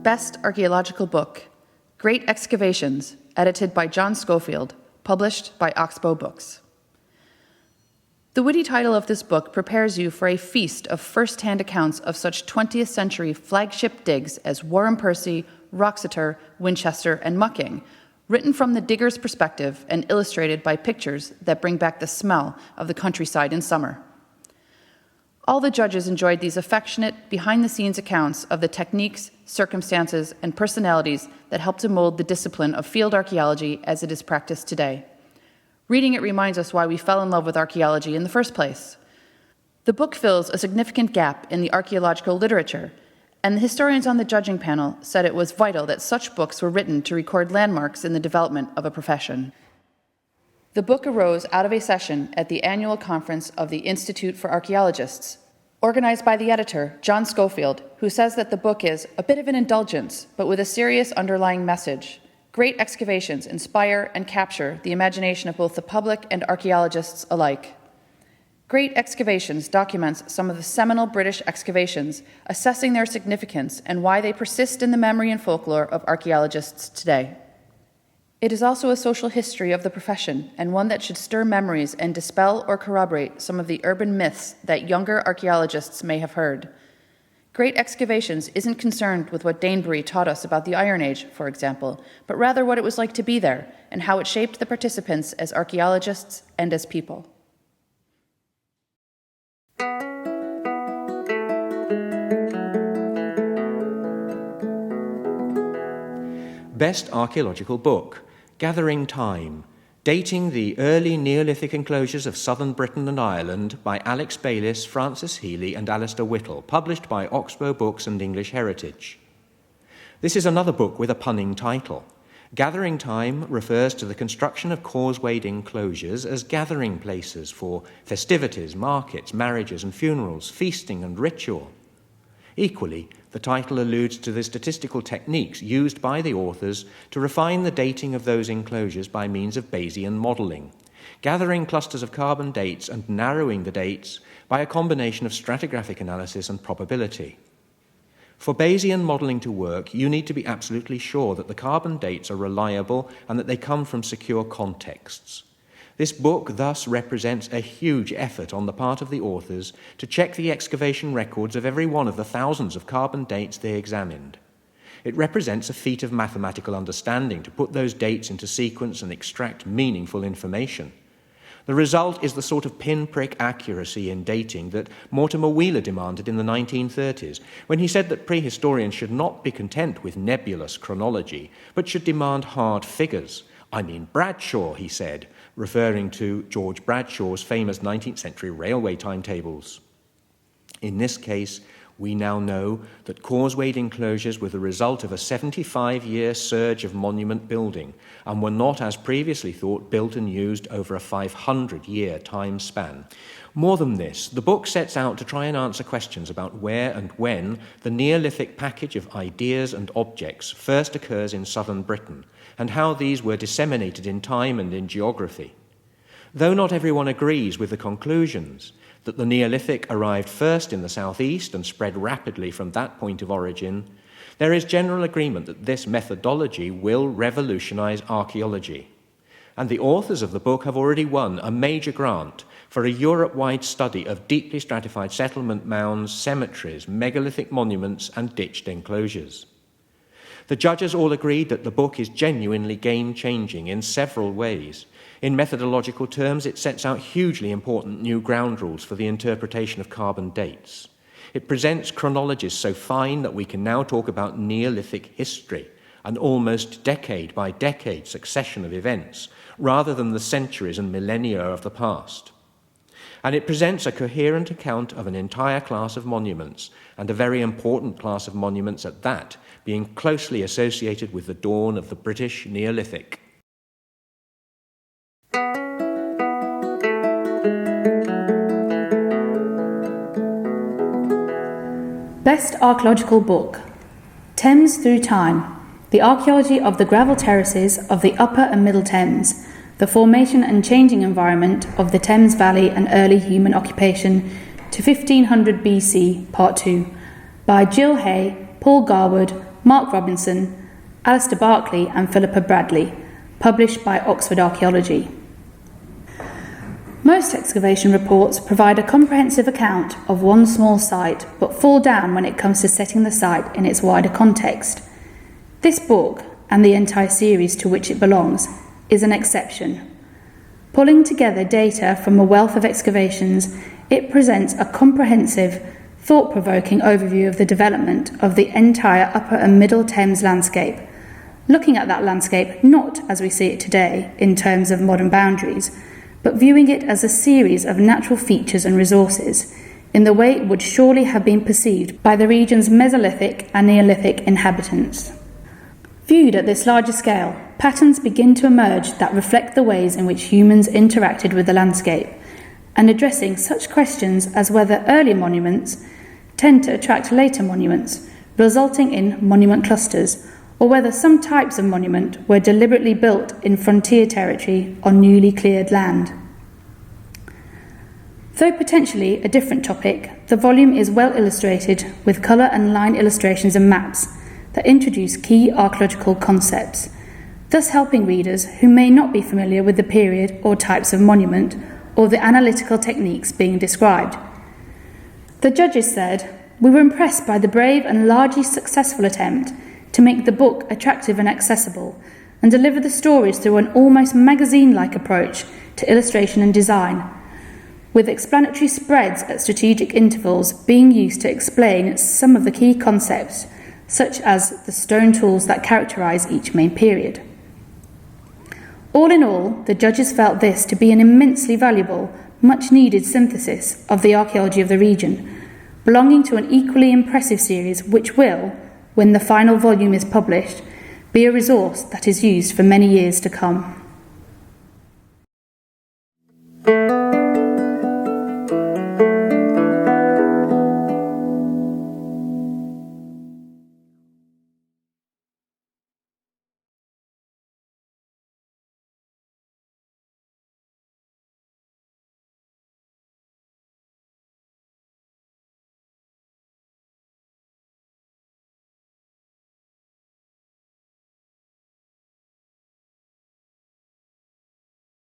Best Archaeological Book, Great Excavations, edited by John Schofield, published by Oxbow Books. The witty title of this book prepares you for a feast of first-hand accounts of such 20th century flagship digs as Warren Percy, Roxeter, Winchester, and Mucking, written from the digger's perspective and illustrated by pictures that bring back the smell of the countryside in summer. All the judges enjoyed these affectionate, behind-the-scenes accounts of the techniques, circumstances, and personalities that helped to mold the discipline of field archaeology as it is practiced today. Reading it reminds us why we fell in love with archaeology in the first place. The book fills a significant gap in the archaeological literature, and the historians on the judging panel said it was vital that such books were written to record landmarks in the development of a profession. The book arose out of a session at the annual conference of the Institute for Archaeologists, organized by the editor, John Schofield, who says that the book is a bit of an indulgence, but with a serious underlying message. Great excavations inspire and capture the imagination of both the public and archaeologists alike. Great Excavations documents some of the seminal British excavations, assessing their significance and why they persist in the memory and folklore of archaeologists today. It is also a social history of the profession, and one that should stir memories and dispel or corroborate some of the urban myths that younger archaeologists may have heard. Great Excavations isn't concerned with what Danebury taught us about the Iron Age, for example, but rather what it was like to be there and how it shaped the participants as archaeologists and as people. Best Archaeological Book, Gathering Time, Dating the Early Neolithic Enclosures of Southern Britain and Ireland by Alex Bayliss, Francis Healy and Alistair Whittle, published by Oxbow Books and English Heritage. This is another book with a punning title. Gathering Time refers to the construction of causewayed enclosures as gathering places for festivities, markets, marriages and funerals, feasting and ritual. Equally, the title alludes to the statistical techniques used by the authors to refine the dating of those enclosures by means of Bayesian modelling, gathering clusters of carbon dates and narrowing the dates by a combination of stratigraphic analysis and probability. For Bayesian modelling to work, you need to be absolutely sure that the carbon dates are reliable and that they come from secure contexts. This book thus represents a huge effort on the part of the authors to check the excavation records of every one of the thousands of carbon dates they examined. It represents a feat of mathematical understanding to put those dates into sequence and extract meaningful information. The result is the sort of pinprick accuracy in dating that Mortimer Wheeler demanded in the 1930s, when he said that prehistorians should not be content with nebulous chronology, but should demand hard figures. I mean Bradshaw, he said, referring to George Bradshaw's famous 19th century railway timetables. In this case, we now know that causewayed enclosures were the result of a 75-year surge of monument building and were not, as previously thought, built and used over a 500-year time span. More than this, the book sets out to try and answer questions about where and when the Neolithic package of ideas and objects first occurs in southern Britain, and how these were disseminated in time and in geography. Though not everyone agrees with the conclusions, that the Neolithic arrived first in the southeast and spread rapidly from that point of origin, there is general agreement that this methodology will revolutionize archaeology. And the authors of the book have already won a major grant for a Europe-wide study of deeply stratified settlement mounds, cemeteries, megalithic monuments, and ditched enclosures. The judges all agreed that the book is genuinely game-changing in several ways. In methodological terms, it sets out hugely important new ground rules for the interpretation of carbon dates. It presents chronologies so fine that we can now talk about Neolithic history, an almost decade-by-decade succession of events, rather than the centuries and millennia of the past. And it presents a coherent account of an entire class of monuments, and a very important class of monuments at that, being closely associated with the dawn of the British Neolithic. Best Archaeological Book, Thames Through Time, The Archaeology of the Gravel Terraces of the Upper and Middle Thames, the formation and changing environment of the Thames Valley and early human occupation to 1500 BC, Part 2, by Jill Hay, Paul Garwood, Mark Robinson, Alistair Barkley and Philippa Bradley, published by Oxford Archaeology. Most excavation reports provide a comprehensive account of one small site, but fall down when it comes to setting the site in its wider context. This book, and the entire series to which it belongs, is an exception. Pulling together data from a wealth of excavations, it presents a comprehensive, thought-provoking overview of the development of the entire Upper and Middle Thames landscape, looking at that landscape not as we see it today in terms of modern boundaries, but viewing it as a series of natural features and resources in the way it would surely have been perceived by the region's Mesolithic and Neolithic inhabitants. Viewed at this larger scale, patterns begin to emerge that reflect the ways in which humans interacted with the landscape, and addressing such questions as whether early monuments tend to attract later monuments, resulting in monument clusters, or whether some types of monument were deliberately built in frontier territory on newly cleared land. Though potentially a different topic, the volume is well illustrated with colour and line illustrations and maps that introduce key archaeological concepts, thus helping readers who may not be familiar with the period or types of monument or the analytical techniques being described. The judges said, "We were impressed by the brave and largely successful attempt to make the book attractive and accessible, and deliver the stories through an almost magazine-like approach to illustration and design, with explanatory spreads at strategic intervals being used to explain some of the key concepts, such as the stone tools that characterise each main period." All in all, the judges felt this to be an immensely valuable, much-needed synthesis of the archaeology of the region, belonging to an equally impressive series which will, when the final volume is published, be a resource that is used for many years to come.